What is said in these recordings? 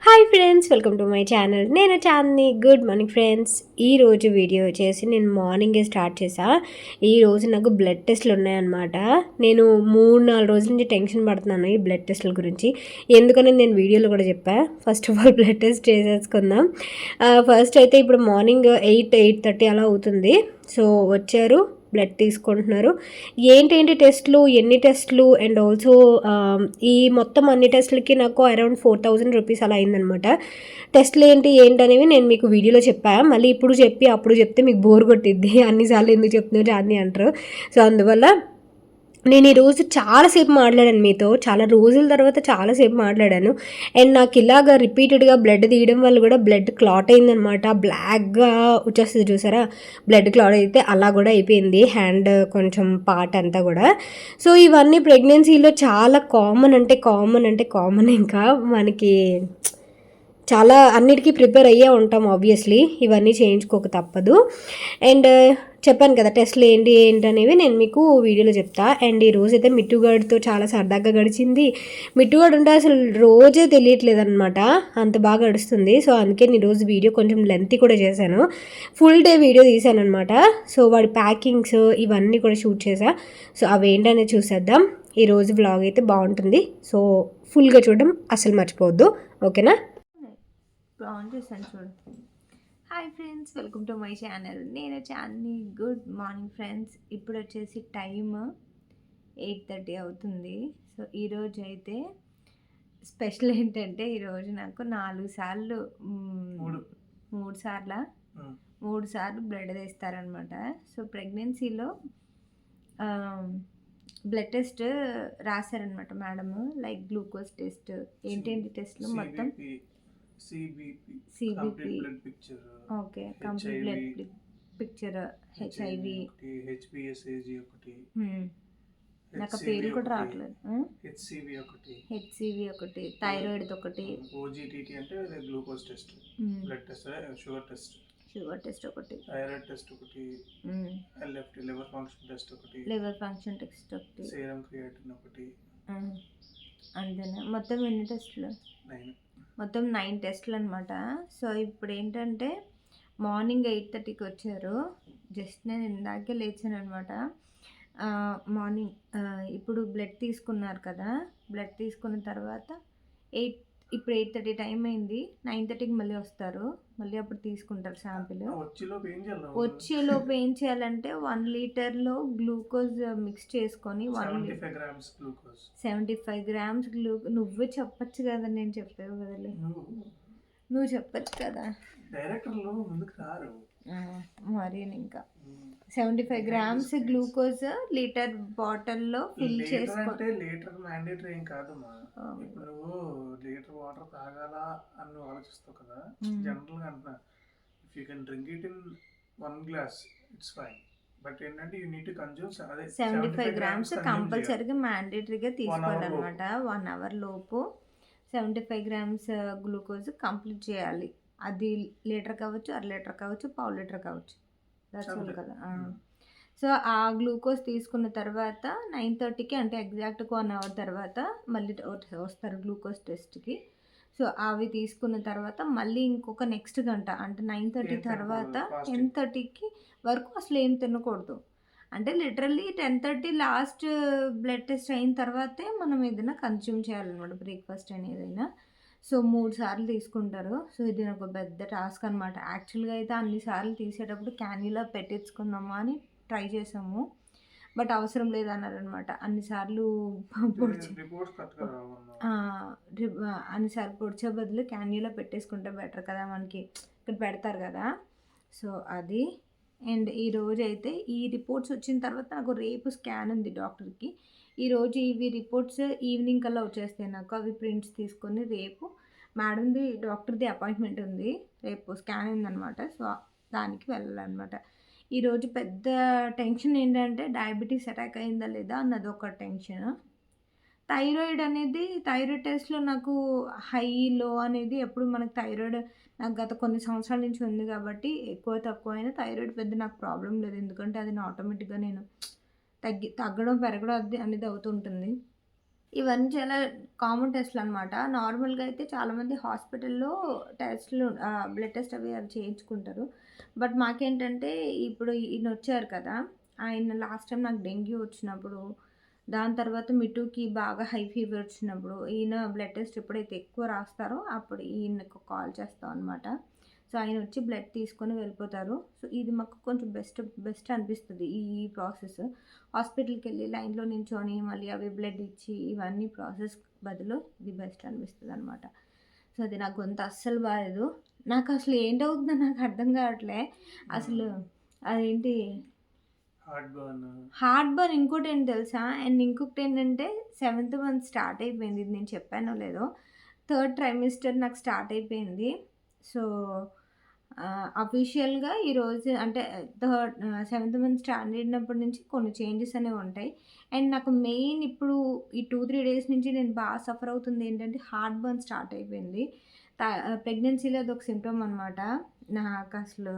Hi friends, welcome to my channel. నేను Chandini. Good morning friends. ఈరోజు video వచ్చేసి నేను మార్నింగే స్టార్ట్ చేసా. ఈరోజు నాకు బ్లడ్ టెస్ట్లు ఉన్నాయన్నమాట. నేను 3-4 రోజుల నుంచి టెన్షన్ పడుతున్నాను ఈ బ్లడ్ టెస్ట్ల గురించి. ఎందుకని నేను వీడియోలో కూడా చెప్పా. First of all blood test చేసేసుకుందాం. ఫస్ట్ అయితే ఇప్పుడు మార్నింగ్ 8-8:30 అలా అవుతుంది. సో వచ్చారు, బ్లడ్ తీసుకుంటున్నారు. ఏంటేంటి టెస్ట్లు, ఎన్ని టెస్ట్లు అండ్ ఆల్సో ఈ మొత్తం అన్ని టెస్ట్లకి నాకు అరౌండ్ 4,000 రూపీస్ అలా అయిందనమాట. టెస్ట్లు ఏంటనేవి నేను మీకు వీడియోలో చెప్పా. మళ్ళీ ఇప్పుడు చెప్పి అప్పుడు చెప్తే మీకు బోర్ కొట్టిద్ది. అన్నిసార్లు ఎందుకు చెప్తున్నారు చాంది అంటారు. సో అందువల్ల నేను ఈరోజు చాలాసేపు మాట్లాడాను మీతో. చాలా రోజుల తర్వాత చాలాసేపు మాట్లాడాను. అండ్ నాకు ఇలాగ రిపీటెడ్గా బ్లడ్ తీయడం వల్ల కూడా బ్లడ్ క్లాట్ అయిందనమాట. బ్లాక్గా వచ్చేస్తుంది చూసారా, బ్లడ్ క్లాట్ అయితే అలా కూడా అయిపోయింది హ్యాండ్ కొంచెం పార్ట్ అంతా కూడా. సో ఇవన్నీ ప్రెగ్నెన్సీలో చాలా కామన్ ఇంకా మనకి చాలా అన్నిటికీ ప్రిపేర్ అయ్యే ఉంటాం ఆబ్వియస్లీ. ఇవన్నీ చేయించుకోక తప్పదు. అండ్ చెప్పాను కదా టెస్ట్లు ఏంటనేవి నేను మీకు వీడియోలో చెప్తా. అండ్ ఈ రోజు అయితే మిట్టుగాడితో చాలా సరదాగా గడిచింది. మిట్టుగాడు ఉంటే అసలు రోజే తెలియట్లేదు అనమాట, అంత బాగా గడుస్తుంది. సో అందుకే నేను ఈరోజు వీడియో కొంచెం లెంతీ కూడా చేశాను. ఫుల్ డే వీడియో తీశాను అనమాట. సో వాడి ప్యాకింగ్స్ ఇవన్నీ కూడా షూట్ చేశా. సో అవి ఏంటనేది చూసేద్దాం. ఈరోజు వ్లాగ్ అయితే బాగుంటుంది. సో ఫుల్గా చూడడం అసలు మర్చిపోవద్దు, ఓకేనా? ఆన్ చేశాను చూడు. Hi friends, welcome to my channel. నేను చాందిని. Good morning friends. ఇప్పుడు వచ్చేసి టైమ్ 8:30 అవుతుంది. సో ఈరోజు అయితే స్పెషల్ ఏంటంటే ఈరోజు నాకు 4 సార్లు 3 సార్లు బ్లడ్ తీస్తారనమాట. సో ప్రెగ్నెన్సీలో బ్లడ్ టెస్ట్ రాశారనమాట మేడము. లైక్ గ్లూకోజ్ టెస్ట్, ఏంటేంటి టెస్ట్లు మొత్తం CBP, okay, complete blood picture, HIV, హెచ్బిఎస్ఏజీ ఒకటి, నాకు పేరు కూడా రావట్లేదు. హెచ్సివి ఒకటి, థైరాయిడ్ ఒకటి, ఓజీటీటీ అంటే glucose test, blood test, sugar test ఒకటి, థైరాయిడ్ టెస్ట్ ఒకటి, ఎల్ఎఫ్టి లివర్ ఫంక్షన్ టెస్ట్ ఒకటి, సీరం క్రియాటిన్ ఒకటి. అంతేనా? మొత్తం ఎన్ని టెస్టులు? 9 టెస్టులు అనమాట. సో ఇప్పుడు ఏంటంటే మార్నింగ్ 8:30కి వచ్చారు. జస్ట్ నేను ఇందాకే లేచాను అనమాట. మార్నింగ్ ఇప్పుడు బ్లడ్ తీసుకున్నారు కదా, బ్లడ్ తీసుకున్న తర్వాత ఇప్పుడు 8:30 టైం అయింది. 9:30కి మళ్ళీ వస్తారు. మళ్ళీ అప్పుడు తీసుకుంటారు శాంపిల్. వచ్చేలోపు ఏం చేయాలంటే 1 లీటర్లో గ్లూకోజ్ మిక్స్ చేసుకొని 75 గ్రామ్స్ నువ్వే చెప్పచ్చు కదా, నేను చెప్పేవి బదులు నువ్వు చెప్పచ్చు కదా. మరి ఇంకా 75 గ్రామ్స్ గ్లూకోజ్ లీటర్ బాటిల్లో ఫిల్ చేసుకుంటే లీటర్ మ్యాండేటరీ ఏం కాదమ్మా. ఇప్పుడు నువ్వు లీటర్ వాటర్ తాగాలా అని ఆలోచిస్తావు కదా, జనరల్ గా అంటున్నా. If you can drink it in 1 glass it's fine. But ఏంటంటే you need to consume 75 grams కంపల్సరీగా మ్యాండేటరీగా తీసుకోవాలన్నమాట. 1 అవర్ లోపు 75 గ్రామ్స్ గ్లూకోజ్ కంప్లీట్ చేయాలి. అది లీటర్ కావచ్చు, 1/2 లీటర్ కావచ్చు, 1/4 లీటర్ కావచ్చు, దట్స్ కదా. సో ఆ గ్లూకోజ్ తీసుకున్న తర్వాత 9:30కి, అంటే ఎగ్జాక్ట్గా 1 అవర్ తర్వాత మళ్ళీ వస్తారు గ్లూకోజ్ టెస్ట్కి. సో అవి తీసుకున్న తర్వాత మళ్ళీ ఇంకొక నెక్స్ట్ గంట, అంటే 9:30 తర్వాత 10:30కి వరకు అసలు ఏం తినకూడదు. అంటే లిటరల్లీ 10:30 లాస్ట్ బ్లడ్ టెస్ట్ అయిన తర్వాతే మనం ఏదైనా కన్జ్యూమ్ చేయాలన్నమాట, బ్రేక్ఫాస్ట్ అని ఏదైనా. సో 3 సార్లు తీసుకుంటారు. సో ఇది నాకు పెద్ద టాస్క్ అనమాట. యాక్చువల్గా అయితే అన్ని సార్లు తీసేటప్పుడు క్యాన్యులా పెట్టించుకుందామా అని ట్రై చేసాము, బట్ అవసరం లేదన్నారనమాట. అన్నిసార్లు పొడిచే బదులు క్యాన్యులా పెట్టేసుకుంటే బెటర్ కదా, మనకి ఇక్కడ పెడతారు కదా. సో అది. అండ్ ఈరోజు అయితే ఈ రిపోర్ట్స్ వచ్చిన తర్వాత నాకు రేపు స్కాన్ ఉంది డాక్టర్కి. ఈరోజు ఇవి రిపోర్ట్స్ ఈవినింగ్ కల్లా వచ్చేస్తాయి నాకు. అవి ప్రింట్స్ తీసుకొని రేపు మేడంది డాక్టర్ది అపాయింట్మెంట్ ఉంది, రేపు స్కాన్ ఉందనమాట. సో దానికి వెళ్ళాలన్నమాట. ఈరోజు పెద్ద టెన్షన్ ఏంటంటే డయాబెటీస్ అటాక్ అయిందా లేదా అన్నది ఒక టెన్షన్. థైరాయిడ్ టెస్ట్లో నాకు హై లో అనేది ఎప్పుడు మనకు థైరాయిడ్ నాకు గత కొన్ని సంవత్సరాల నుంచి ఉంది కాబట్టి ఎక్కువ తక్కువ అయినా థైరాయిడ్ పెద్ద నాకు ప్రాబ్లం లేదు. ఎందుకంటే అది ఆటోమేటిక్గా నేను తగ్గడం పెరగడం అనేది అవుతుంటుంది. ఇవన్నీ చాలా కామన్ టెస్ట్‌లు అనమాట. నార్మల్‌గా అయితే చాలామంది హాస్పిటల్‌లో టెస్ట్‌లు బ్లడ్ టెస్ట్ అవి చేయించుకుంటారు. బట్ మాకేంటంటే ఇప్పుడు ఈయనొచ్చారు కదా! ఆయన లాస్ట్ టైమ్ నాకు డెంగ్యూ వచ్చినప్పుడు, దాని తర్వాత మిట్టుకి బాగా హై ఫీవర్ వచ్చినప్పుడు, ఈయన బ్లడ్ టెస్ట్ ఎప్పుడైతే ఎక్కువ రాస్తారో అప్పుడు ఈయనకు కాల్ చేస్తాం అనమాట. సో, ఆయనొచ్చి బ్లడ్ తీసుకొని వెళ్ళిపోతారు. సో, ఇది మాకు కొంచెం బెస్ట్ అనిపిస్తది ఈ ప్రాసెస్. హాస్పిటల్‌కెళ్ళి లైన్‌లో నించొని మళ్ళీ అవి బ్లడ్ ఇచ్చి ఇవన్నీ ప్రాసెస్ బదులు ఇది బెస్ట్ అనిపిస్తదనమాట. సో, అది నా గొంతు అస్సలు బాలేదు. నాకసలు ఏంటవుతుందో నాకు అర్థం కావట్లే. అసలు అదేంటి హార్ట్ బర్న్ ఇంకోటేంటి తెలుసా? అండ్ ఇంకొకటేంటంటే సెవెంత్ మంత్ స్టార్ట్ అయిపోయింది. ఇది నేను చెప్పానో లేదో. థర్డ్ ట్రైమిస్టర్ నాకు స్టార్ట్ అయిపోయింది. సో, అఫీషియల్‌గా ఈరోజు అంటే సెవెంత్ మంత్ స్టార్ట్ అయినప్పటి నుంచి కొన్ని చేంజెస్ అనేవి ఉంటాయి. అండ్ నాకు మెయిన్ ఇప్పుడు ఈ 2, 3 డేస్ నుంచి నేను బాగా సఫర్ అవుతుంది ఏంటంటే హార్ట్ బర్న్ స్టార్ట్ అయిపోయింది. ప్రెగ్నెన్సీలో అదొక సింప్టమ్ అనమాట. నాకసలు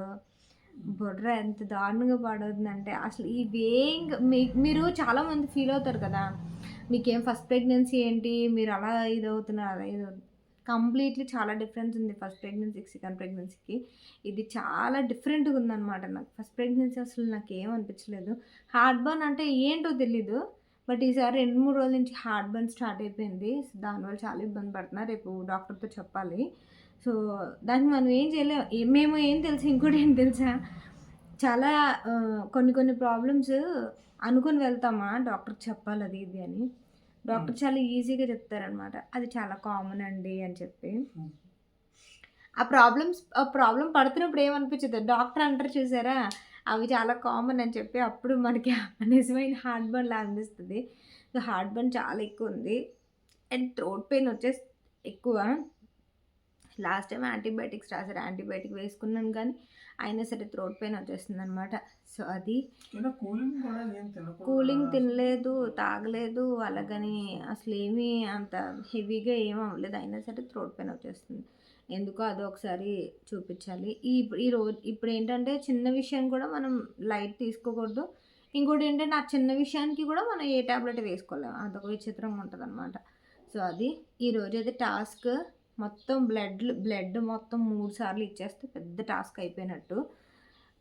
బుర్ర ఎంత దారుణంగా పాడవుతుందంటే అసలు ఈ వేయింగ్ మీరు చాలామంది ఫీల్ అవుతారు కదా! మీకేం ఫస్ట్ ప్రెగ్నెన్సీ ఏంటి? మీరు అలా ఇదవుతున్నారు, అలా కంప్లీట్‌లీ చాలా డిఫరెన్స్ ఉంది ఫస్ట్ ప్రెగ్నెన్సీకి, సెకండ్ ప్రెగ్నెన్సీకి. ఇది చాలా డిఫరెంట్‌గా ఉందనమాట నాకు. ఫస్ట్ ప్రెగ్నెన్సీ అసలు నాకేం అనిపించలేదు. హార్ట్ బర్న్ అంటే ఏంటో తెలీదు. బట్ ఈసారి 2, 3 రోజుల నుంచి హార్ట్ బర్న్ స్టార్ట్ అయిపోయింది. దానివల్ల చాలా ఇబ్బంది పడుతున్నా. రేపు డాక్టర్‌తో చెప్పాలి. సో, దానికి మనం ఏం చేయలేం. మేము ఏం తెలుసా ఇంకోటి ఏం తెలుసా? చాలా కొన్ని కొన్ని ప్రాబ్లమ్స్ అనుకోని వెళ్తామా డాక్టర్‌కి చెప్పాలి అది ఇది అని. డాక్టర్ చాలా ఈజీగా చెప్తారనమాట. అది చాలా కామన్ అండి అని చెప్పి. ఆ ప్రాబ్లమ్ పడుతున్నప్పుడు ఏమనిపించదు. డాక్టర్ అంటారు చూసారా? అవి చాలా కామన్ అని చెప్పి అప్పుడు మనకి నిజమైన హార్ట్ బర్న్‌లా అనిపిస్తది. సో, హార్ట్ బర్న్ చాలా ఎక్కువుంది. అండ్ థ్రోట్ పెయిన్ వచ్చేసి ఎక్కువ. లాస్ట్ టైమ్ యాంటీబయాటిక్స్ రాసారు. యాంటీబయాటిక్ వేసుకున్నాను కానీ, అయినా సరే థ్రోట్ పెయిన్ వచ్చేస్తుందనమాట. సో, అది కూలింగ్ తినలేదు, తాగలేదు. అలాగని అసలేమీ అంత హెవీగా ఏమి అవ్వలేదు. అయినా సరే థ్రోట్ పెయిన్ వచ్చేస్తుంది. ఎందుకో అదొకసారి చూపించాలి. ఇప్పుడేంటంటే చిన్న విషయం కూడా మనం లైట్ తీసుకోకూడదు. ఇంకోటేంటంటే ఆ చిన్న విషయానికి కూడా మనం ఏ టాబ్లెట్ వేసుకోలేం. అదొక విచిత్రంగా ఉంటదనమాట. సో, అది ఈరోజైతే టాస్క్ మొత్తం బ్లడ్ మొత్తం 3 సార్లు ఇచ్చేస్తే పెద్ద టాస్క్ అయిపోయినట్టు.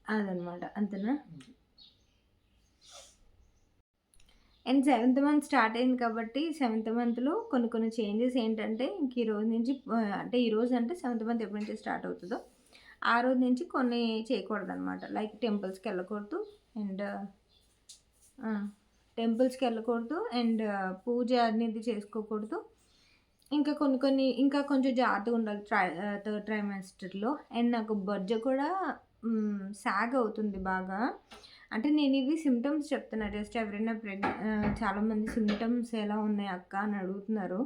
అదనమాట. అంతేనా? అండ్ సెవెంత్ మంత్ స్టార్ట్ అయింది కాబట్టి, సెవెంత్ మంత్‌లో కొన్ని కొన్ని చేంజెస్ ఏంటంటే, ఇంక ఈ రోజు నుంచి అంటే ఈరోజు అంటే సెవెంత్ మంత్ ఎప్పటి నుంచి స్టార్ట్ అవుతదో, ఆ రోజు నుంచి కొన్ని చేయకూడదనమాట. లైక్ టెంపుల్స్‌కెళ్ళకూడదు అండ్ అండ్ పూజ అనేది చేసుకోకూడదు. ఇంకా ఇంకా కొంచెం జాగ్రత్తగా ఉండాలి థర్డ్ ట్రైమాస్టర్‌లో. అండ్ నాకు బొజ్జ కూడా సాగ్ అవుతుంది బాగా. అంటే నేను ఇవి సింప్టమ్స్ చెప్తున్నా. జస్ట్ ఎవరైనా చాలామంది సింప్టమ్స్ ఎలా ఉన్నాయి అక్క అని అడుగుతున్నారు.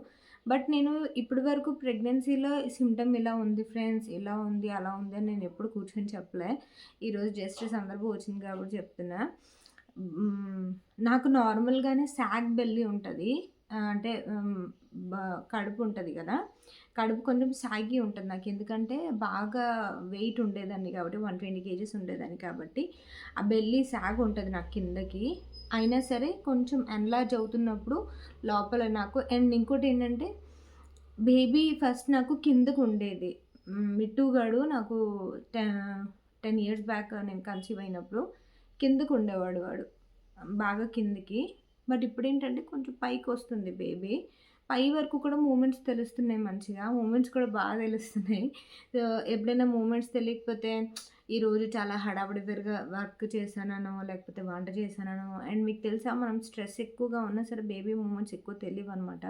బట్ నేను ఇప్పటి వరకు ప్రెగ్నెన్సీలో సింప్టమ్ ఇలా ఉంది ఫ్రెండ్స్, ఇలా ఉంది, అలా ఉంది అని నేను ఎప్పుడు కూర్చొని చెప్పలే. ఈరోజు జస్ట్ సందర్భం వచ్చింది కాబట్టి చెప్తున్నా. నాకు నార్మల్‌గానే సాగ్ బెల్లీ ఉంటది. అంటే బ కడుపు ఉంటది గదా! కడుపు కొంచెం సాగి ఉంటది నాకు. ఎందుకంటే బాగా వెయిట్ ఉండేదాన్ని కాబట్టి 120 కేజీస్ ఉండేదాన్ని కాబట్టి, ఆ బెల్లీ సాగ్ ఉంటది నాకు కిందకి. అయినా సరే కొంచెం ఎన్‌లార్జ్ అవుతున్నప్పుడు లోపల నాకు అండ్ ఇంకోటేంటంటే బేబీ ఫస్ట్ నాకు కిందకుండేది. మిట్టుగాడు నాకు 10 ఇయర్స్ బ్యాక్ నేను కన్సీవ్ అయినప్పుడు కిందకుండేవాడు వాడు. బాగా కిందకి. బట్ ఇప్పుడేంటంటే కొంచెం పైకొస్తుంది బేబీ. పై వరకు కూడా మూమెంట్స్ తెలుస్తున్నాయి మంచిగా. మూమెంట్స్ కూడా బాగా తెలుస్తున్నాయి. సో, ఎప్పుడైనా మూమెంట్స్ తెలియకపోతే ఈరోజు చాలా హడావిడిగా వర్క్ చేశాననో, లేకపోతే వంట చేశాననో అండ్ మీకు తెలుసా మనం స్ట్రెస్ ఎక్కువగా ఉన్నా సరే బేబీ మూమెంట్స్ ఎక్కువ తెలీవనమాట.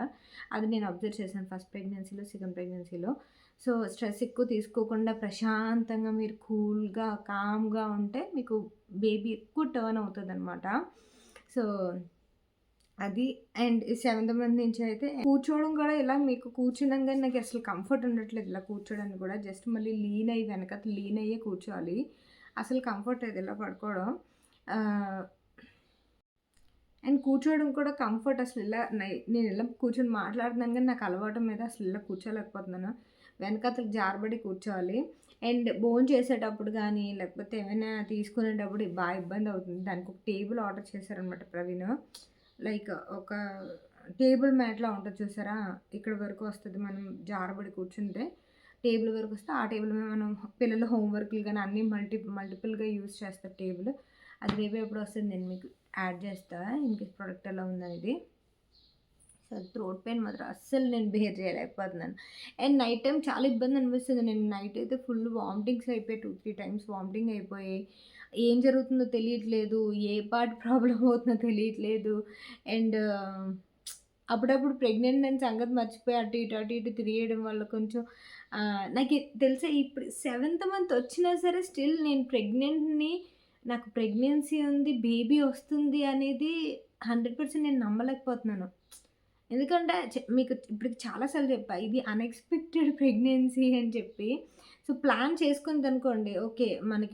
అది నేను అబ్జర్వ్ చేశాను ఫస్ట్ ప్రెగ్నెన్సీలో, సెకండ్ ప్రెగ్నెన్సీలో. సో, స్ట్రెస్ ఎక్కువ తీసుకోకుండా ప్రశాంతంగా మీరు కూల్‌గా, కామ్‌గా ఉంటే మీకు బేబీ ఎక్కువ టర్న్ అవుతదనమాట. సో, అది అండ్ సెవెంత్ మంత్ నుంచి అయితే కూర్చోవడం కూడా ఇలా మీకు కూర్చున్నాం గానీ నాకు అసలు కంఫర్ట్ ఉండట్లేదు ఇలా కూర్చోడానికి కూడా. జస్ట్ మళ్ళీ లీన్ అయ్యే కూర్చోవాలి. అసలు కంఫర్ట్ లేదు ఇలా పడుకోవడం. అండ్ కూర్చోవడం కూడా కంఫర్ట్ అసలు నేను ఇలా కూర్చొని మాట్లాడుతున్నాను కానీ నాకు అలవాటు మీద అసలు ఇలా కూర్చోలేకపోతున్నాను. వెనకాతల జారబడి కూర్చోవాలి. అండ్ భోంచేసేటప్పుడు కానీ, లేకపోతే ఏమైనా తీసుకునేటప్పుడు బాగా ఇబ్బంది అవుతుంది. దానికి ఒక టేబుల్ ఆర్డర్ చేశారనమాట ప్రవీణ్. లైక్ ఒక టేబుల్ మ్యాట్‌లా ఉంటది చూసారా? ఇక్కడ వరకు వస్తది. మనం జారబడి కూర్చుంటే టేబుల్ వరకు వస్తే, ఆ టేబుల్ మీద మనం పిల్లల హోమ్ వర్క్‌లు గాని అన్నీ మల్టిపుల్‌గా యూజ్ చేస్తారు టేబుల్. అది రేపు ఎప్పుడు వస్తది నేను మీకు యాడ్ చేస్తా. ఇన్‌కేస్ ప్రొడక్ట్ ఎలా ఉందనేది. సో, థ్రోట్ పెయిన్ మాత్రం అస్సలు నేను బేర్ చేయలేకపోతున్నాను. అండ్ నైట్ టైమ్ చాలా ఇబ్బంది అనిపిస్తుంది. నేను నైట్ అయితే ఫుల్ వామిటింగ్స్ అయిపోయాయి. 2, 3 టైమ్స్ వామిటింగ్ అయిపోయాయి. ఏం జరుగుతుందో తెలియట్లేదు. ఏ పార్ట్ ప్రాబ్లమ్ అవుతుందో తెలియట్లేదు. అండ్ అప్పుడప్పుడు ప్రెగ్నెంట్ అని సంగతి మర్చిపోయి అటు ఇటు తిరిగేయడం వల్ల కొంచెం నాకు తెలుసా ఇప్పుడు 7th మంత్ వచ్చినా సరే స్టిల్ నేను ప్రెగ్నెంట్‌ని, నాకు ప్రెగ్నెన్సీ ఉంది, బేబీ వస్తుంది అనేది 100% నేను నమ్మలేకపోతున్నాను. ఎందుకంటే మీకు ఇప్పటికి చాలా సార్లు చెప్పా. ఇది అన్‌ఎక్స్‌పెక్టెడ్ ప్రెగ్నెన్సీ అని చెప్పి. సో, ప్లాన్ చేసుకుందనుకోండి ఓకే.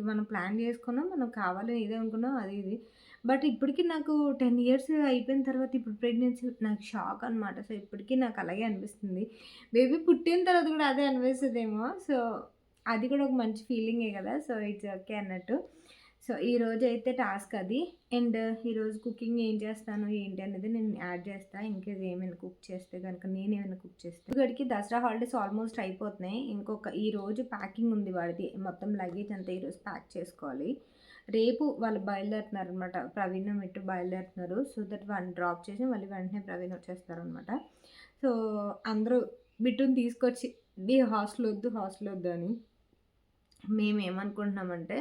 మనం ప్లాన్ చేసుకున్నాం. మనం కావాలని ఇదే అనుకున్నాం అది ఇది. బట్ ఇప్పటికి నాకు 10 ఇయర్స్ అయిపోయిన తర్వాత ఇప్పుడు ప్రెగ్నెన్సీ నాకు షాక్ అనమాట. సో, ఇప్పటికి నాకు అలాగే అనిపిస్తుంది. బేబీ పుట్టిన తర్వాత కూడా అదే అనిపిస్తదేమో. సో, అది కూడా ఒక మంచి ఫీలింగే కదా! సో, ఇట్స్ ఓకే అన్నట్టు. సో, ఈరోజైతే టాస్క్ అది. అండ్ ఈరోజు కుకింగ్ ఏం చేస్తాను, ఏంటి అనేది నేను యాడ్ చేస్తా. ఇన్‌కేస్ ఏమైనా కుక్ చేస్తే గనుక, నేనేమైనా కుక్ చేస్తే. ఇక్కడికి దసరా హాలిడేస్ ఆల్మోస్ట్ అయిపోతున్నాయి. ఈరోజు ప్యాకింగ్ ఉంది వాడిది. మొత్తం లగేజ్ అంతా ఈరోజు ప్యాక్ చేసుకోవాలి. రేపు వాళ్ళు బయలుదేరుతున్నారనమాట. ప్రవీణ్, మిట్టు బయలుదేరుతున్నారు. సో దట్ వాడిని డ్రాప్ చేసి మళ్ళీ వెంటనే ప్రవీణ్ వచ్చేస్తారనమాట. సో, అందరూ బిట్టుని తీసుకొచ్చి హాస్టల్ వద్దు అని. మేమేమనుకుంటున్నామంటే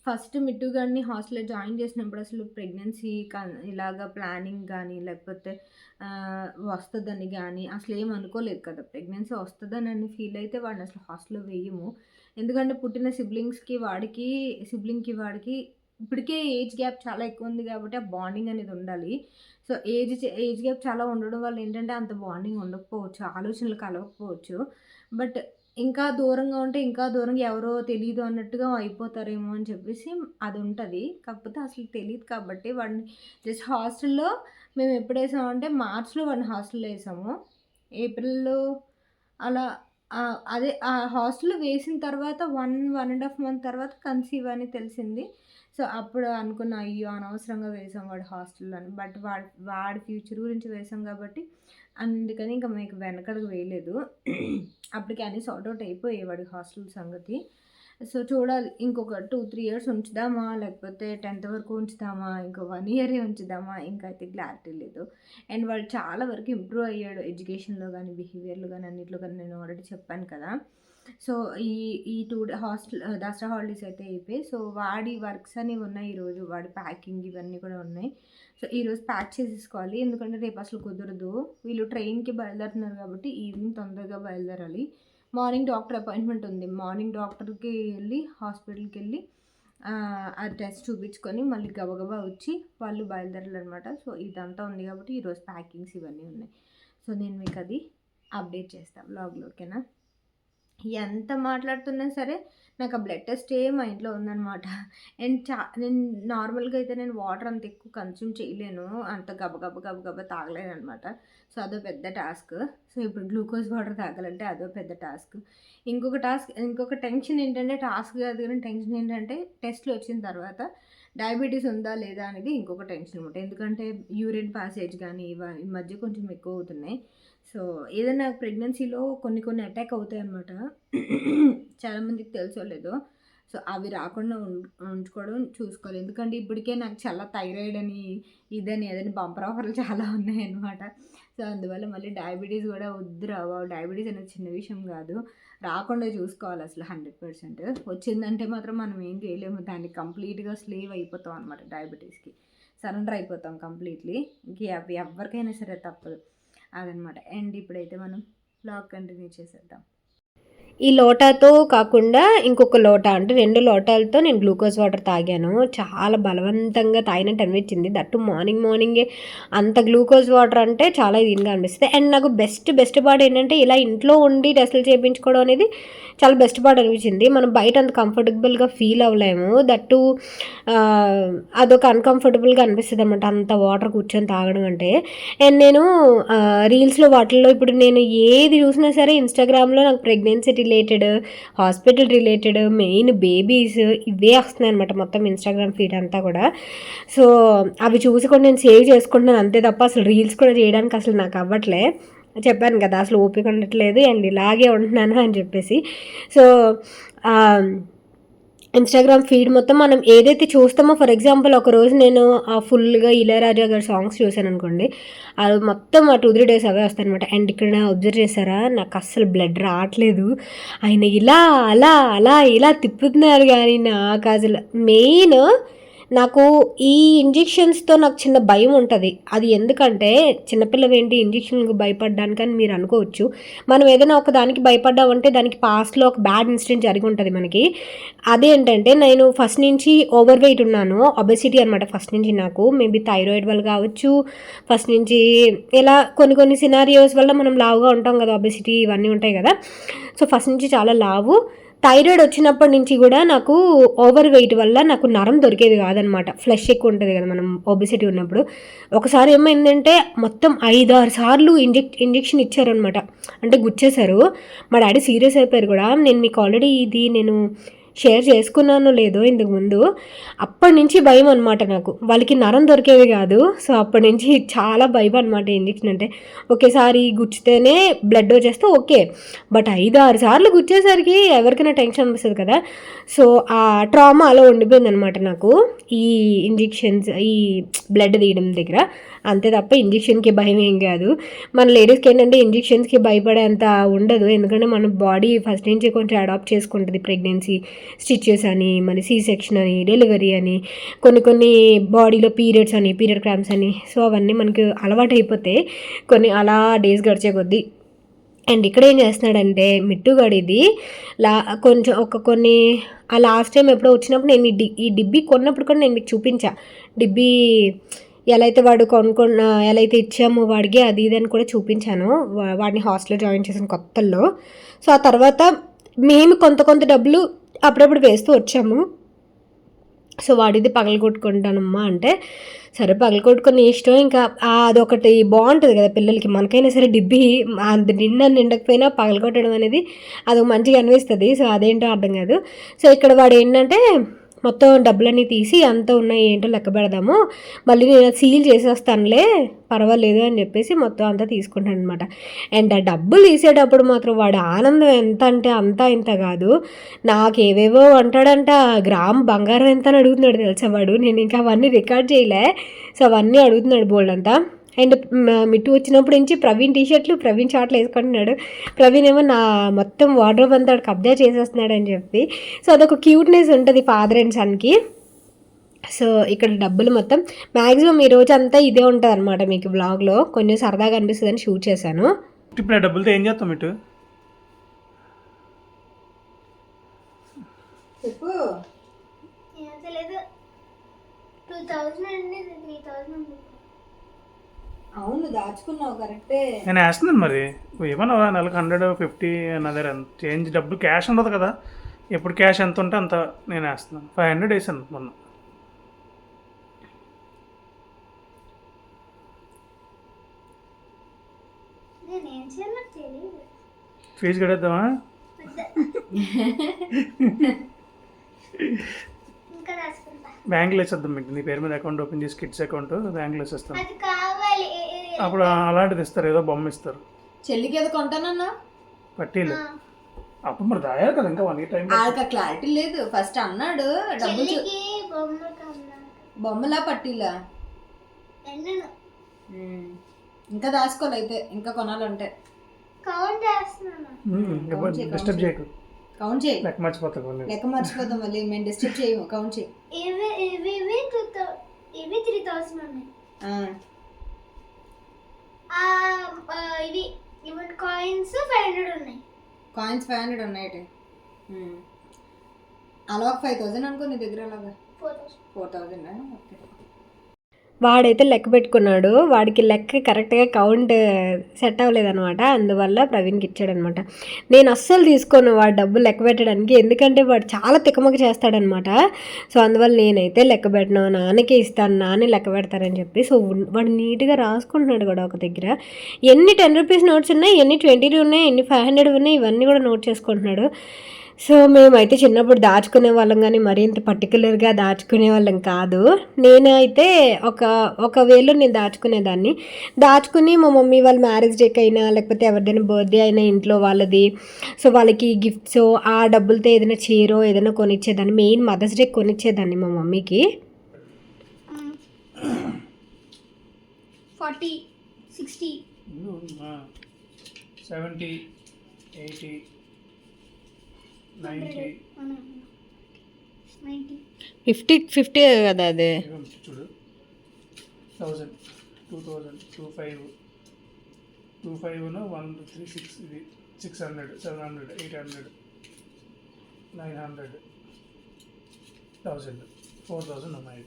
ఫస్ట్ మిట్టు గాడిని హాస్టల్‌లో జాయిన్ చేసినప్పుడు అసలు ప్రెగ్నెన్సీ ఇలాగా ప్లానింగ్ గానీ, లేకపోతే వస్తదని గానీ అసలేం అనుకోలేదు కదా! ప్రెగ్నెన్సీ వస్తదనని ఫీల్ అయితే వాడిని అసలు హాస్టల్‌లో వేయము. ఎందుకంటే పుట్టిన సిబ్లింగ్స్‌కి వాడికి ఇప్పటికే ఏజ్ గ్యాప్ చాలా ఎక్కువ ఉంది కాబట్టి ఆ బాండింగ్ అనేది ఉండాలి. సో, ఏజ్ గ్యాప్ చాలా ఉండడం వల్ల ఏంటంటే అంత బాండింగ్ ఉండకపోవచ్చు. ఆలోచనలు కలవకపోవచ్చు. బట్ ఇంకా దూరంగా ఉంటే ఇంకా దూరంగా ఎవరో తెలీదు అన్నట్టుగా అయిపోతారేమో అని చెప్పేసి అదుంటది. కాకపోతే అసలు తెలీదు కాబట్టి వాడిని జస్ట్ హాస్టల్‌లో మేము ఎప్పుడేసామంటే మార్చ్‌లో వాడిని హాస్టల్‌లో ఏసాము. ఏప్రిల్‌లో అలా అదే ఆ హాస్టల్‌లో వేసిన తర్వాత 1 ½ మంత్ తర్వాత కన్సీవ్ అని తెలిసింది. సో, అప్పుడు అనుకున్నా అయ్యో! అనవసరంగా వేసాం వాడి హాస్టల్‌లో అని. బట్ వాడి ఫ్యూచర్ గురించి వేసాం కాబట్టి అందుకని ఇంక మీకు వెనకడుగు వేయలేదు. అప్పటికి అన్నీ సార్ట్ అవుట్ అయిపోయాయి వాడి హాస్టల్ సంగతి. సో, చూడాలి ఇంకొక 2, 3 ఇయర్స్ ఉంచుదామా? లేకపోతే 10th వరకు ఉంచుదామా? ఇంకో 1 ఇయరే ఉంచుదామా? ఇంకైతే క్లారిటీ లేదు. అండ్ వాడు చాలా వరకు ఇంప్రూవ్ అయ్యాడు ఎడ్యుకేషన్‌లో గానీ, బిహేవియర్‌లో గానీ, అన్నిట్లో గానీ నేను ఆల్రెడీ చెప్పాను కదా! సో, ఈ 2 దసరా హాలిడేస్ అయితే అయిపోయాయి. సో, వాడి వర్క్స్ అనేవి ఉన్నాయి ఈరోజు. వాడి ప్యాకింగ్ ఇవన్నీ కూడా ఉన్నాయి. సో, ఈరోజు ప్యాక్ చేసేసుకోవాలి. ఎందుకంటే రేపు అసలు కుదరదు. వీళ్ళు ట్రైన్‌కి బయలుదేరుతున్నారు కాబట్టి ఈవినింగ్ తొందరగా బయలుదేరాలి. మార్నింగ్ డాక్టర్ అపాయింట్మెంట్ ఉంది. మార్నింగ్ డాక్టర్‌కి వెళ్ళి హాస్పిటల్‌కెళ్ళి ఆ టెస్ట్ చూపించుకొని మళ్ళీ గబగబా వచ్చి వాళ్ళు బయలుదేరాలనమాట. సో, ఇదంతా ఉంది కాబట్టి ఈరోజు ప్యాకింగ్స్ ఇవన్నీ ఉన్నాయి. సో, నేను మీకు అది అప్డేట్ చేస్తా వ్లాగ్‌లో. ఓకేనా? ఎంత మాట్లాడుతున్నా సరే నాకు ఆ బ్లడ్ టెస్టే మైండ్‌లో ఉందనమాట. అండ్ నేను నార్మల్‌గా అయితే నేను వాటర్ అంత ఎక్కువ కన్జ్యూమ్ చేయలేను. అంత గబగబా తాగలేననమాట. సో, అదో పెద్ద టాస్క్. సో, ఇప్పుడు గ్లూకోజ్ వాటర్ తాగాలంటే అదో పెద్ద టాస్క్. ఇంకొక టెన్షన్ ఏంటంటే టాస్క్ కాదు కానీ టెన్షన్ ఏంటంటే టెస్ట్‌లు వచ్చిన తర్వాత డయాబెటీస్ ఉందా లేదా అనేది ఇంకొక టెన్షన్ అనమాట. ఎందుకంటే యూరిన్ పాసేజ్ కానీ ఈ మధ్య కొంచెం ఎక్కువ అవుతున్నాయి. సో, ఏదైనా ప్రెగ్నెన్సీలో కొన్ని అటాక్ అవుతాయన్నమాట. చాలామందికి తెలుసో లేదో. సో, అవి రాకుండా ఉంచుకోవడం చూసుకోవాలి. ఎందుకంటే ఇప్పటికే నాకు చాలా థైరాయిడ్ అని, ఇదని, అదని బంపర్ ఆఫర్‌లు చాలా ఉన్నాయన్నమాట. సో, అందువల్ల మళ్ళీ డయాబెటీస్ కూడా వద్దురా బాబు. డయాబెటీస్ అనేది చిన్న విషయం కాదు. రాకుండా చూసుకోవాలి అసలు 100%. వచ్చిందంటే మాత్రం మనం ఏం చేయలేము. దానికి కంప్లీట్‌గా స్లేవ్ అయిపోతాం అనమాట డయాబెటీస్‌కి. సరెండర్ అయిపోతాం కంప్లీట్‌లీ. అవి ఎవ్వరికైనా సరే తప్పదు. అదనమాట. అండ్ ఇప్పుడైతే మనం వ్లాగ్ కంటిన్యూ చేసేద్దాం. ఈ లోటాతో కాకుండా ఇంకొక లోటా అంటే 2 లోటాలతో నేను గ్లూకోజ్ వాటర్ తాగాను. చాలా బలవంతంగా తాగినట్టు అనిపించింది. దట్టు మార్నింగే అంత గ్లూకోజ్ వాటర్ అంటే చాలా దీనిగా అనిపిస్తుంది. అండ్ నాకు బెస్ట్ పార్ట్ ఏంటంటే ఇలా ఇంట్లో ఉండి టెస్టులు చేయించుకోవడం అనేది చాలా బెస్ట్ పార్ట్ అనిపించింది. మనం బయట అంత కంఫర్టబుల్గా ఫీల్ అవ్వలేము. దట్టు అదొక అన్కంఫర్టబుల్గా అనిపిస్తుంది అనమాట అంత వాటర్ కూర్చొని తాగడం అంటే. అండ్ నేను రీల్స్లో వాటిల్లో ఇప్పుడు నేను ఏది చూసినా సరే ఇన్స్టాగ్రామ్లో నాకు pregnancy related, hospital related, main babies ఇవే వస్తున్నాయి అనమాట మొత్తం ఇన్స్టాగ్రామ్ ఫీడ్ అంతా కూడా. సో అవి చూసి కూడా నేను సేవ్ చేసుకుంటున్నాను అంతే తప్ప అసలు రీల్స్ కూడా చేయడానికి అసలు నాకు అవ్వట్లే. చెప్పాను కదా అసలు ఓపిక ఉండట్లేదు అండ్ ఇలాగే ఉంటున్నాను అని చెప్పేసి. సో ఇన్స్టాగ్రామ్ ఫీడ్ మొత్తం మనం ఏదైతే చూస్తామో, ఫర్ ఎగ్జాంపుల్ ఒకరోజు నేను ఫుల్గా ఇళయరాజా గారి సాంగ్స్ చూశాను అనుకోండి, అది మొత్తం ఆ 2-3 డేస్ అవే వస్తాయి అనమాట. అండ్ ఇక్కడ అబ్జర్వ్ చేశారా, నాకు అస్సలు బ్లడ్ రావట్లేదు. ఆయన ఇలా అలా అలా ఇలా తిప్పుతున్నారు కానీ నాకు అసలు మెయిన్ నాకు ఈ ఇంజెక్షన్స్తో నాకు చిన్న భయం ఉంటుంది. అది ఎందుకంటే చిన్నపిల్లవేంటి ఇంజెక్షన్కి భయపడ్డానికని మీరు అనుకోవచ్చు. మనం ఏదైనా ఒక దానికి భయపడ్డామంటే దానికి పాస్ట్లో ఒక బ్యాడ్ ఇన్సిడెంట్ జరిగి ఉంటుంది మనకి. అదేంటంటే నేను ఫస్ట్ నుంచి ఓవర్ వెయిట్ ఉన్నాను, ఒబెసిటీ అనమాట. ఫస్ట్ నుంచి నాకు మేబీ థైరాయిడ్ వల్ల కావచ్చు, ఫస్ట్ నుంచి ఇలా కొన్ని కొన్ని సినారియోస్ వల్ల మనం లావుగా ఉంటాం కదా, ఒబెసిటీ ఇవన్నీ ఉంటాయి కదా. సో ఫస్ట్ నుంచి చాలా లావు. థైరాయిడ్ వచ్చినప్పటి నుంచి కూడా నాకు ఓవర్ వెయిట్ వల్ల నాకు నరం దొరికేది కాదనమాట. ఫ్లెష్ ఎక్కువ ఉంటుంది కదా మనం ఒబెసిటీ ఉన్నప్పుడు. ఒకసారి ఏమైందంటే మొత్తం 5-6 సార్లు ఇంజెక్షన్ ఇచ్చారనమాట, అంటే గుచ్చేశారు. మా డాడీ సీరియస్ అయిపోయారు కూడా. నేను మీకు ఆల్రెడీ ఇది నేను షేర్ చేసుకున్నానో లేదో ఇంతకుముందు. అప్పటి నుంచి భయం అనమాట నాకు, వాళ్ళకి నరం దొరికేది కాదు. సో అప్పటి నుంచి చాలా భయం అనమాట ఇంజెక్షన్ అంటే. ఒకేసారి గుచ్చితేనే బ్లడ్ వచ్చేస్తే ఓకే, బట్ 5-6 సార్లు గుచ్చేసరికి ఎవరికైనా టెన్షన్ అనిపిస్తుంది కదా. సో ఆ ట్రామా అలా ఉండిపోయింది అనమాట నాకు ఈ ఇంజెక్షన్స్, ఈ బ్లడ్ తీయడం దగ్గర. అంతే తప్ప ఇంజెక్షన్కి భయం ఏం కాదు. మన లేడీస్కి ఏంటంటే ఇంజెక్షన్స్కి భయపడేంత ఉండదు, ఎందుకంటే మన బాడీ ఫస్ట్ నుంచి కొంచెం అడాప్ట్ చేసుకుంటుంది. ప్రెగ్నెన్సీ స్టిచెస్ అని, మళ్ళీ సీ సెక్షన్ అని, డెలివరీ అని, కొన్ని బాడీలో పీరియడ్స్ అని, పీరియడ్ క్రాంప్స్ అని. సో అవన్నీ మనకు అలవాటు అయిపోతే కొన్ని అలా డేస్ గడిచే కొద్దీ. అండ్ ఇక్కడ ఏం చేస్తున్నాడంటే మిట్టుగాడిది కొంచెం కొన్ని ఆ లాస్ట్ టైం ఎప్పుడో వచ్చినప్పుడు నేను ఈ డిబ్బీ కొన్నప్పుడు కూడా నేను మీకు చూపించా. డిబ్బీ ఎలా అయితే వాడు ఎలా అయితే ఇచ్చామో వాడికి అది ఇది అని కూడా చూపించాను. వాడిని హాస్టల్లో జాయిన్ చేసిన కొత్తల్లో. సో ఆ తర్వాత మేము కొంత డబ్బులు అప్పుడప్పుడు వేస్తూ వచ్చాము. సో వాడిది పగలగొట్టుకుంటానమ్మా అంటే, సరే పగలగొట్టుకుని ఇష్టం. ఇంకా అదొకటి బాగుంటుంది కదా పిల్లలకి. మనకైనా సరే డిబ్బీ నిండకపోయినా పగలగొట్టడం అనేది అదొక మంచిగా అనిపిస్తుంది. సో అదేంటో అర్థం కాదు. సో ఇక్కడ వాడు ఏంటంటే మొత్తం డబ్బులన్నీ తీసి అంత ఉన్నాయి ఏంటో లెక్క పెడదాము, మళ్ళీ నేను సీల్ చేసేస్తానులే పర్వాలేదు అని చెప్పేసి మొత్తం అంతా తీసుకుంటాను అనమాట. అండ్ ఆ డబ్బులు తీసేటప్పుడు మాత్రం వాడు ఆనందం ఎంత అంటే అంతా ఇంత కాదు. నాకేవేవో అంటాడంట, గ్రామ్ బంగారం ఎంత అని అడుగుతున్నాడు తెలుసా వాడు. నేను ఇంకా అవన్నీ రికార్డ్ చేయలే. సో అవన్నీ అడుగుతున్నాడు బోల్డ్ అంతా. అండ్ మిట్టు వచ్చినప్పుడు నుంచి ప్రవీణ్ టీషర్ట్లు, ప్రవీణ్ షార్ట్లు వేసుకుంటున్నాడు. ప్రవీణ్ ఏమో నా మొత్తం వార్డ్రోబ్ అంతా కబ్జా చేసేస్తున్నాడు అని చెప్పి. సో అదొక క్యూట్నెస్ ఉంటుంది ఫాదర్ అండ్ సన్కి. సో ఇక్కడ డబ్బులు మొత్తం మ్యాక్సిమం ఈ రోజు అంతా ఇదే ఉంటుంది అనమాట. మీకు బ్లాగ్లో కొంచెం సరదాగా అనిపిస్తుంది అని షూట్ చేశాను. ఇప్పుడు ఆ డబ్బులతో ఏం చేస్తాం ఇటు? చెప్పు. అవును దాచుకున్నావు కరెక్టే. నేను వేస్తున్నాను మరి ఏమన్నా నెలకు 150 నా దగ్గర చేంజ్ డబ్బులు క్యాష్ ఉండదు కదా. ఎప్పుడు క్యాష్ ఎంత ఉంటే అంత నేను వేస్తున్నాను. 500 వేసాను మొన్న. ఫీజు కట్టేద్దామా? బ్యాంకులో వేసేద్దాం. మీకు నీ పేరు మీద అకౌంట్ ఓపెన్ చేసి కిడ్స్ అకౌంట్ బ్యాంకులో వేసేస్తాం. అప్పుడు అలాంటిది ఇస్తారు, ఏదో బొమ్మ ఇస్తారు. చెల్లికి ఏదో కొంటానన్నా పట్టీలు. అప్పుడు మరి దాయాలి కదా, ఇంకా 1 year టైం. క్లారిటీ లేదు. ఫస్ట్ అన్నాడు డబ్బులు బొమ్మలా పట్టీలా. ఇంకా దాచుకోవాలి అయితే, ఇంకా కొనాలంటే. డిస్టర్బ్ చేయకు. కౌంట్ చేయి. లెక్క మర్చిపోతాం. లెక్క మర్చిపోతాం మళ్ళీ. మేము డిస్టర్బ్ చేయము. కౌంట్ చేయి. ఇవి 3000 ఉన్నాయి. ఇవి కాయిన్స్ 500 ఉన్నాయి. కాయిన్స్ 500 ఉన్నాయి. అలా 5000 అనుకో నీ దగ్గర. అలాగా 4000. 4000. ఓకే. వాడైతే లెక్క పెట్టుకున్నాడు. వాడికి లెక్క కరెక్ట్గా కౌంట్ సెట్ అవ్వలేదనమాట. అందువల్ల ప్రవీణ్కి ఇచ్చాడనమాట. నేను అస్సలు తీసుకోను వాడు డబ్బులు లెక్క పెట్టడానికి, ఎందుకంటే వాడు చాలా తిక్కమక్క చేస్తాడనమాట. సో అందువల్ల నేనైతే లెక్క పెట్టను, నాన్నకే ఇస్తాను, నాన్నే లెక్క పెడతారని చెప్పి. సో వాడు నీట్గా రాసుకుంటున్నాడు కూడా ఒక దగ్గర. ఎన్ని 10 రూపీస్ నోట్స్ ఉన్నాయి, ఎన్ని 20 ఉన్నాయి, ఎన్ని 500 ఉన్నాయి, ఇవన్నీ కూడా నోట్ చేసుకుంటున్నాడు. సో మేమైతే చిన్నప్పుడు దాచుకునే వాళ్ళం, కానీ మరీ ఇంత పర్టికులర్గా దాచుకునే వాళ్ళం కాదు. నేనైతే ఒక వేలో నేను దాచుకుని మా మమ్మీ వాళ్ళ మ్యారేజ్ డేకి అయినా, లేకపోతే ఎవరిదైనా బర్త్డే అయినా ఇంట్లో వాళ్ళది, సో వాళ్ళకి గిఫ్ట్స్ ఆ డబ్బులతో ఏదైనా చీరో ఏదైనా కొనిచ్చేదాన్ని. మెయిన్ మదర్స్ డే కొనిచ్చేదాన్ని మా మమ్మీకి. 40, 60. 70, 80, 90. 90. 50 కదా అది. చూడు 1000, 2000, 25, 1, 2, 3, 6, ఇది 600, 700, 800, 900, 1000, 4000 ఉన్నాయి.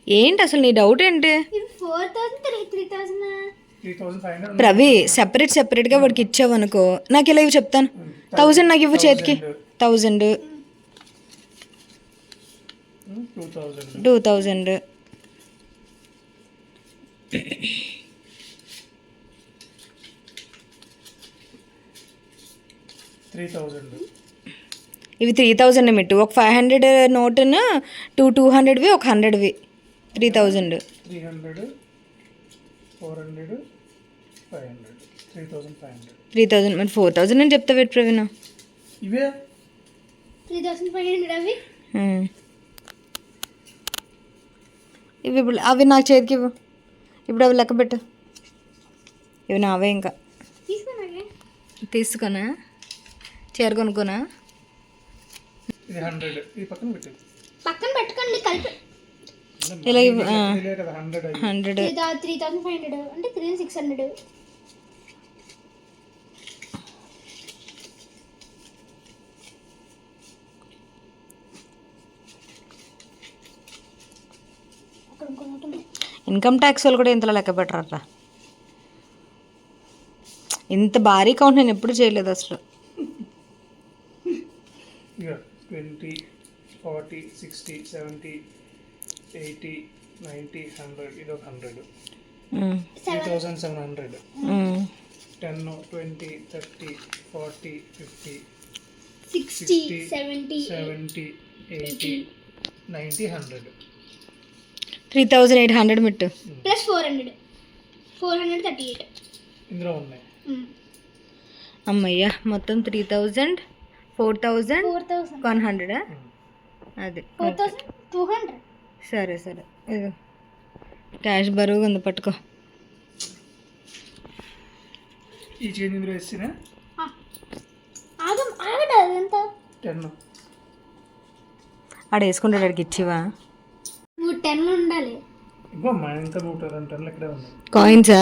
ఏంటి అసలు నీ డౌట్ ఏంటి? ఇది 4,000, 3,000. 3,500. ప్రవి సెపరేట్గా వాడికి ఇచ్చావు అనుకో, నాకు ఇలా ఇవి చెప్తాను. 1000 నాకు ఇవ్వు చేతికి. 1000, 2000, 3,000. ఇవి 3000 మిట్టు. ఒక 500 నోటును 200వి, ఒక 100వి 3000. 300, 400, 500, 3,500. 3000 మరి 4000 అని చెప్తా పెట్టు ప్రవీణ. ఇవే 3,500 అవి. ఇవి ఇప్పుడు అవి నాకు చేతికి ఇవ్వు. ఇప్పుడు అవి లెక్క పెట్టు. ఇవి నావే. ఇంకా తీసుకున్నాగే. తీసుకున్నా, చీర కొనుక్కోనా? ఇది 100. ఇది పక్కన పెట్టు. పక్కన పెట్టుకోండి కలిపి. ఇలా ఇవ్వు. ఇదే కదా 100 అయ్యి. 100. 3,500 అంటే 3,600. అక్కడ ఇంకో నోట్ ఉంది. ఇన్కమ్ ట్యాక్స్ వాళ్ళు కూడా ఇంతలో లెక్క పెట్టరా? ఇంత భారీ కౌంట్ నేను ఎప్పుడు చేయలేదు అసలు. ఇక 20, 40, 60, 70, 80, 90, 100. ఇది ఒక 100. 3,700. 10, 20, 30, 40, 50, 60, 70, 80, 90, 100. 3800 మిట్టు. ప్లస్ 438. ఇందులో ఉన్నాయి. అమ్మయ్య, మొత్తం 3000, 4000, 100. అది 4,200. సరే ఇది క్యాష్ బరువుగా ఉంది, పట్టుకో. ఈ చేంజ్ ఇందులో వేసినా ఆగడా ఎంత 10. ఆడ వేసుకుంటాడు, అడిగి ఇచ్చివా? 10 ఉండాలి. ఇవ్వమ్మా, ఇంకా 120 టన్నులు ఎక్కడే ఉన్నాయి. కాయిన్సా?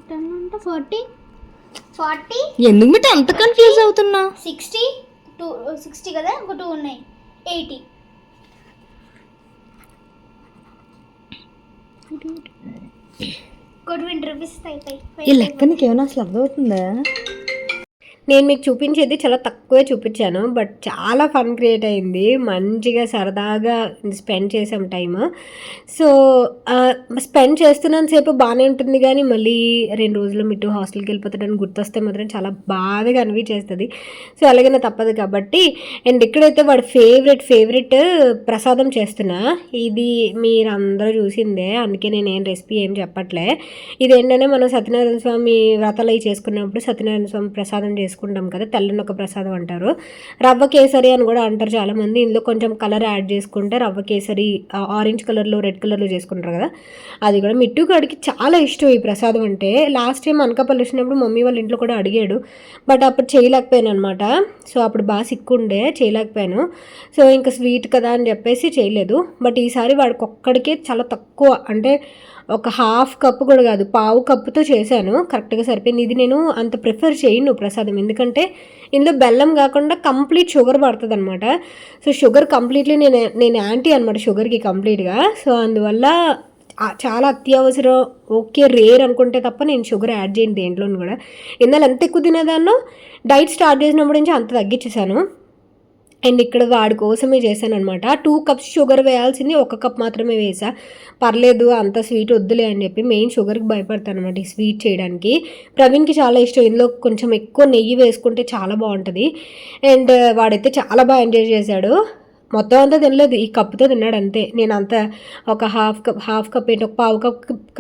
10 అంటే 40. ఎందుకు మిట్ట అంత కన్ఫ్యూజ్ అవుతున్నా? 60 కదా, ఒక 2 ఉన్నాయి. 80. ఒక 20 రూపీస్ అయిపోయి. ఈ లెక్క నీకు ఏమైనా అసలు అర్థమవుతుందా? నేను మీకు చూపించేది చాలా తక్కువే చూపించాను, బట్ చాలా ఫన్ క్రియేట్ అయింది. మంచిగా సరదాగా స్పెండ్ చేసాం టైమ్. సో స్పెండ్ చేస్తున్నంతసేపు బాగానే ఉంటుంది, కానీ మళ్ళీ 2 రోజులు మిట్టు హాస్టల్కి వెళ్ళిపోతాడని గుర్తొస్తే మాత్రం చాలా బాధగా అనిపించేస్తుంది. సో అలాగనే తప్పదు కాబట్టి. అండ్ ఇక్కడైతే వాడు ఫేవరెట్ ప్రసాదం చేస్తున్నా. ఇది మీరు అందరూ చూసిందే, అందుకే నేను ఏం రెసిపీ ఏం చెప్పట్లే. ఇదేంటంటే మనం సత్యనారాయణ స్వామి వ్రతాలు అవి చేసుకున్నప్పుడు సత్యనారాయణ స్వామి ప్రసాదం చేసుకుంటాం కదా, తెల్లనొక్క ప్రసాదం అంటారు. రవ్వ కేసరి అని కూడా అంటారు చాలామంది. ఇందులో కొంచెం కలర్ యాడ్ చేసుకుంటే రవ్వ కేసరి ఆరెంజ్ కలర్లో, రెడ్ కలర్లో చేసుకుంటారు కదా, అది కూడా. మిట్టు కాడికి చాలా ఇష్టం ఈ ప్రసాదం అంటే. లాస్ట్ టైం అనకాపల్లి వచ్చినప్పుడు మమ్మీ వాళ్ళ ఇంట్లో కూడా అడిగాడు, బట్ అప్పుడు చేయలేకపోయాను అనమాట. సో అప్పుడు బాగా సిక్కుండే, చేయలేకపోయాను. సో ఇంకా స్వీట్ కదా అని చెప్పేసి చేయలేదు. బట్ ఈసారి వాడికి ఒక్కడికే చాలా తక్కువ, అంటే ఒక హాఫ్ కప్ కూడా కాదు, పావు కప్పుతో చేశాను, కరెక్ట్గా సరిపోయింది. ఇది నేను అంత ప్రిఫర్ చేయను ప్రసాదం, ఎందుకంటే ఇందులో బెల్లం కాకుండా కంప్లీట్ షుగర్ పడుతుంది అనమాట. సో షుగర్ కంప్లీట్లీ నేను యాంటీ అనమాట షుగర్కి కంప్లీట్గా. సో అందువల్ల చాలా అత్యవసరం, ఓకే రేర్ అనుకుంటే తప్ప నేను షుగర్ యాడ్ చేయను దేంట్లోనూ కూడా. ఇందులో ఎంత ఎక్కువ తినేదాన్నో డైట్ స్టార్ట్ చేసినప్పటి నుంచి అంత తగ్గించేసాను. అండ్ ఇక్కడ వాడి కోసమే చేశాను అనమాట. 2 కప్స్ షుగర్ వేయాల్సింది 1 కప్ మాత్రమే వేసా. పర్లేదు అంత స్వీట్ వద్దులే అని చెప్పి, మెయిన్ షుగర్కి భయపడతాను అనమాట ఈ స్వీట్ చేయడానికి. ప్రవీణ్కి చాలా ఇష్టం, ఇందులో కొంచెం ఎక్కువ నెయ్యి వేసుకుంటే చాలా బాగుంటుంది. అండ్ వాడైతే చాలా బాగా ఎంజాయ్ చేశాడు. మొత్తం అంతా తినలేదు, ఈ కప్తో తిన్నాడు అంతే. నేను అంత ఒక హాఫ్ కప్ ఏంటి, ఒక పావు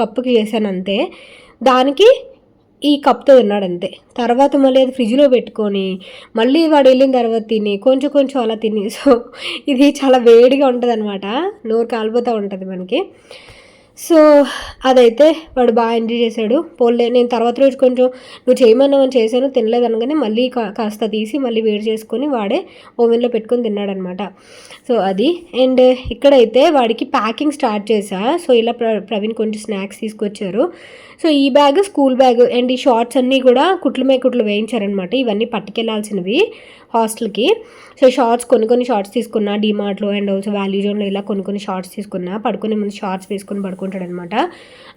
కప్పుకి చేశాను అంతే. దానికి ఈ కప్తో తిన్నాడు అంతే. తర్వాత మళ్ళీ అది ఫ్రిడ్జ్లో పెట్టుకొని మళ్ళీ వాడు వెళ్ళిన తర్వాత తిని కొంచెం అలా తిని. సో ఇది చాలా వేడిగా ఉంటుంది అనమాట, నోరు కాలిపోతూ ఉంటుంది మనకి. సో అదైతే వాడు బాగా ఎంజాయ్ చేశాడు. పోలే, నేను తర్వాత రోజు కొంచెం నువ్వు చేయమన్నామని చేశాను, తినలేదు అనగానే మళ్ళీ కాస్త తీసి మళ్ళీ వేడి చేసుకొని వాడే ఓవెన్లో పెట్టుకొని తిన్నాడనమాట. సో అది. అండ్ ఇక్కడైతే వాడికి ప్యాకింగ్ స్టార్ట్ చేశా. సో ఇలా ప్రవీణ్ కొంచెం స్నాక్స్ తీసుకొచ్చారు. సో ఈ బ్యాగ్ స్కూల్ బ్యాగ్ అండ్ ఈ షార్ట్స్ అన్నీ కూడా కుట్లు వేయించారనమాట. ఇవన్నీ పట్టుకెళ్లాల్సినవి హాస్టల్కి. సో షార్ట్స్ కొన్ని షార్ట్స్ తీసుకున్నా డిమార్ట్లో అండ్ ఆల్సో వాల్యూ జోన్లో, ఇలా కొన్ని షార్ట్స్ తీసుకున్నా. పడుకునే ముందు షార్ట్స్ వేసుకొని పడుకుంటాడు అనమాట.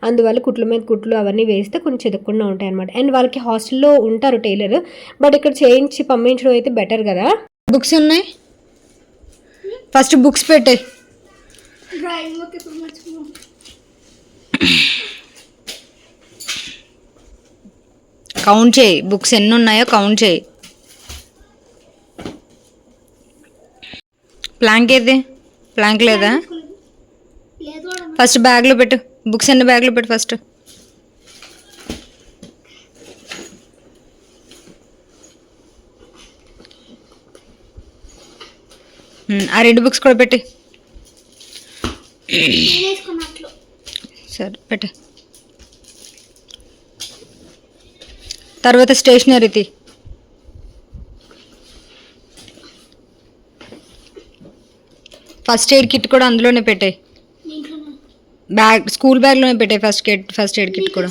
అందువల్ల కుట్లు అవన్నీ వేస్తే కొంచెం చెదకుండా ఉంటాయి అనమాట. అండ్ వాళ్ళకి హాస్టల్లో ఉంటారు టైలర్, బట్ ఇక్కడ చేయించి పంపించడం అయితే బెటర్ కదా. బుక్స్ ఉన్నాయి, ఫస్ట్ బుక్స్ పెట్టే. కౌంట్ చేయి, బుక్స్ ఎన్ని ఉన్నాయో కౌంట్ చేయి. ప్లాంక్ ఏది? ప్లాంక్ లేదా? ఫస్ట్ బ్యాగ్లో పెట్టు, బుక్స్ అన్ని బ్యాగ్లో పెట్టు ఫస్ట్. ఆ 2 బుక్స్ కూడా పెట్టి. సరే పెట్టు. తర్వాత స్టేషనరీ ఫస్ట్ ఎయిడ్ కిట్ కూడా అందులోనే పెట్టాయి. బ్యాగ్ స్కూల్ బ్యాగ్లోనే పెట్టాయి ఫస్ట్ ఎయిడ్ కిట్ కూడా.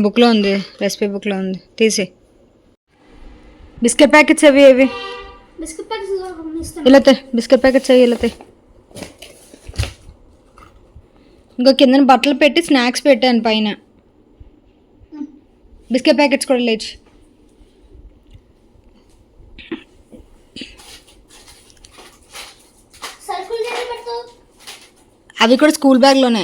బుక్లో ఉంది, రెసిపీ బుక్లో ఉంది, తీసే. బిస్కెట్ ప్యాకెట్స్ అవి ఇలా బిస్కెట్ ప్యాకెట్స్ అవి ఇలా. ఇంకో కింద బట్టలు పెట్టి స్నాక్స్ పెట్టాను పైన. బిస్కెట్ ప్యాకెట్స్ కూడా లేచి. అవి కూడా స్కూల్ బ్యాగ్లోనే.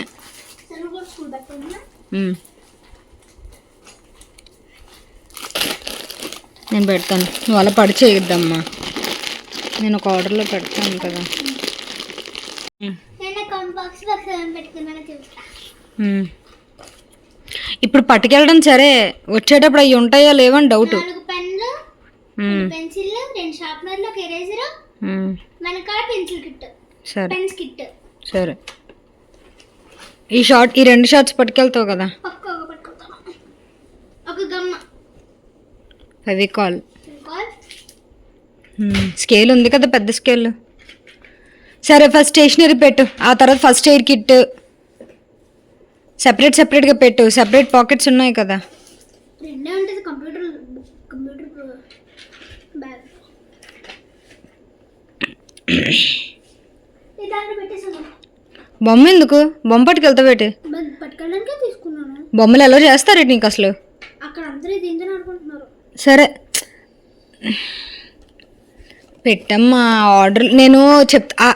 నేను పెడతాను, నువ్వు అలా పడి చేయొద్దమ్మా, నేను ఒక ఆర్డర్లో పెడతాను కదా. ఇప్పుడు పట్టుకెళ్ళడం సరే, వచ్చేటప్పుడు అవి ఉంటాయో లేవని డౌట్. సరే ఈ 2 షార్ట్స్ పట్టుకెళ్తావు కదా. ఫెవికాల్, స్కేల్ ఉంది కదా, పెద్ద స్కేల్. సరే ఫస్ట్ స్టేషనరీ పెట్టు, ఆ తర్వాత ఫస్ట్ ఎయిడ్ కిట్ సెపరేట్గా పెట్టు. సెపరేట్ పాకెట్స్ ఉన్నాయి కదా. బొమ్మ ఎందుకు? బొమ్మ పట్టుకెళ్తా పెట్టి. బొమ్మలు ఎలా చేస్తారు నీకు అసలు? సరే పెట్టమ్మా ఆర్డర్. నేను చెప్తా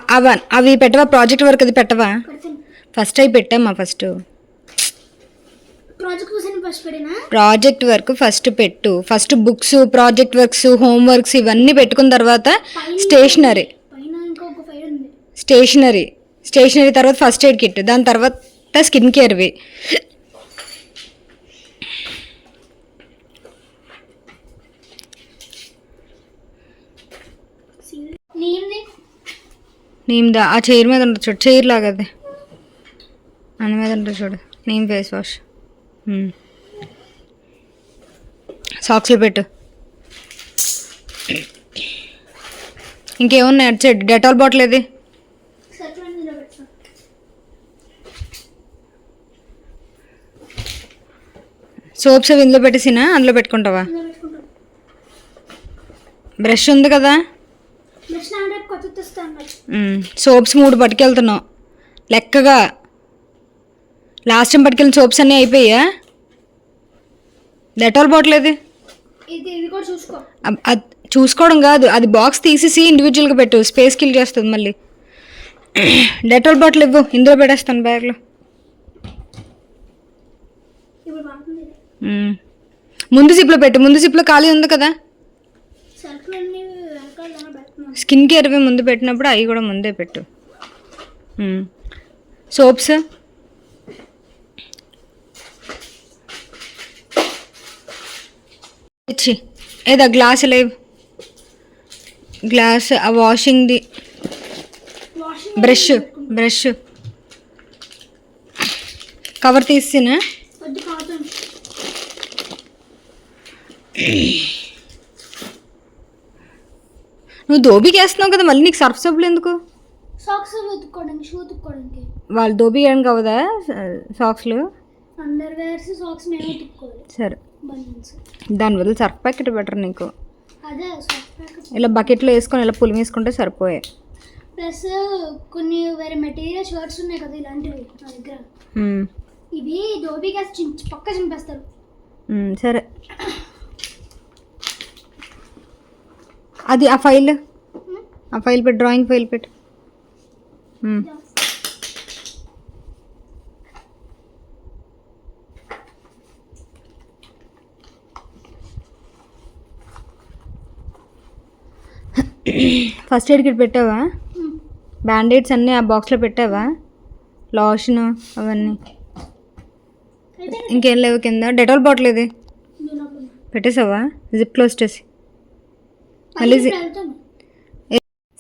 అవి పెట్టవా? ప్రాజెక్ట్ వర్క్ అది పెట్టవా? ఫస్ట్ అవి పెట్టమ్మా. ప్రాజెక్ట్ వర్క్ ఫస్ట్ పెట్టు. First books, project works, homeworks ఇవన్నీ పెట్టుకున్న తర్వాత స్టేషనరీ తర్వాత ఫస్ట్ ఎయిడ్ కిట్, దాని తర్వాత స్కిన్ కేర్వి. నీమ్దా ఆ చైర్ మీద ఉంటుంది చూడు, చైర్ లాగది అన్న మీద ఉంటుంది చూడు, నీమ్ ఫేస్ వాష్. సాక్స్లు పెట్టు. ఇంకేమున్నాయి అటు సైడ్? డెటాల్ బాటిల్ ఏది? సోప్స్ అవి ఇందులో పెట్టేసినా అందులో పెట్టుకుంటావా? పెట్టుకుంటాను. బ్రష్ ఉంది కదా. నెక్స్ట్ నా రేపు కొత్త తెస్తాను. సోప్స్ 3 పట్టుకెళ్తున్నావు లెక్కగా. లాస్ట్ టైం పట్టుకెళ్ళిన సోప్స్ అన్నీ అయిపోయా? డెటాల్ బాటిల్ ఏది? ఇది కూడా చూసుకో. అది చూసుకోవడం కాదు, అది బాక్స్ తీసేసి ఇండివిజువల్గా పెట్టు, స్పేస్ కిల్ చేస్తుంది మళ్ళీ. డెటాల్ బాటిల్ ఇవ్వు, ఇందులో పెట్టేస్తాను బ్యాగ్లో. ఇప్పుడు పడుతుంది. ముందు జిప్లో పెట్టు, ముందు జిప్లో ఖాళీ ఉంది కదా. సరుకులన్నీ వెనకాల పెడుతున్నాను. స్కిన్ కేర్వి ముందు పెట్టినప్పుడు అవి కూడా ముందే పెట్టు. సోప్స్ ఇచ్చి ఏదా గ్లాస్ లేవు, గ్లాస్ ఆ వాషింగ్ది. బ్రష్ కవర్ తీసినా. వద్దు కాదు. నువ్వు దోబీకి వేస్తున్నావు కదా, మళ్ళీ నీకు సర్ఫ్ సబ్బులు ఎందుకు? సాక్స్ ఉతుక్కోవడానికి, షూ ఉతుక్కోవడానికి. వాళ్ళు దోబీ వేయడానికి అవదా సాక్స్లు? అండర్ వేర్స్ సాక్స్ మేము ఉతుక్కోవాలి. సరే, బనియన్స్. దాని బదులు సర్ఫ్ ప్యాకెట్ బెటర్ నీకు. అదే సాక్స్ ప్యాకెట్. ఇలా బకెట్లో వేసుకొని ఇలా పులిమి వేసుకుంటే సరిపోయాయి. ప్లస్ కొన్ని వేరే మెటీరియల్ షర్ట్స్ ఉన్నాయి కదా ఇలాంటివి నా దగ్గర. ఇవి దోబీ గ్యాస్ పక్క చింపేస్తారు. సరే, అది ఆ ఫైల్ పెట్టు, డ్రాయింగ్ ఫైల్ పెట్టు. ఫస్ట్ ఎయిడ్ కిట్ పెట్టావా? బ్యాండేడ్స్ అన్నీ ఆ బాక్స్లో పెట్టావా? లోషన్ అవన్నీ ఇంకేం లేవు కింద? డెటాల్ బాటిల్ ఇది పెట్టేసావా? జిప్ క్లోజ్ చేసి మళ్ళీ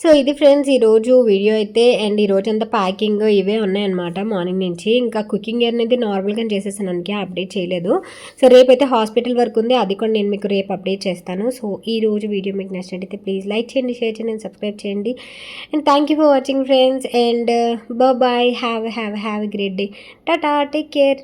సో ఇది ఫ్రెండ్స్ ఈరోజు వీడియో అయితే. అండ్ ఈరోజు అంతా ప్యాకింగ్ ఇవే ఉన్నాయన్నమాట మార్నింగ్ నుంచి. ఇంకా కుకింగ్ అనేది నార్మల్గా చేసేసాను, అందుకే అప్డేట్ చేయలేదు. సో రేపైతే హాస్పిటల్ వర్క్ ఉంది, అది కూడా నేను మీకు రేపు అప్డేట్ చేస్తాను. సో ఈ రోజు వీడియో మీకు నచ్చినట్టయితే ప్లీజ్ లైక్ చేయండి, షేర్ చేయండి అండ్ సబ్స్క్రైబ్ చేయండి. And thank you for watching friends. And bye, have a great day. Tata, take care.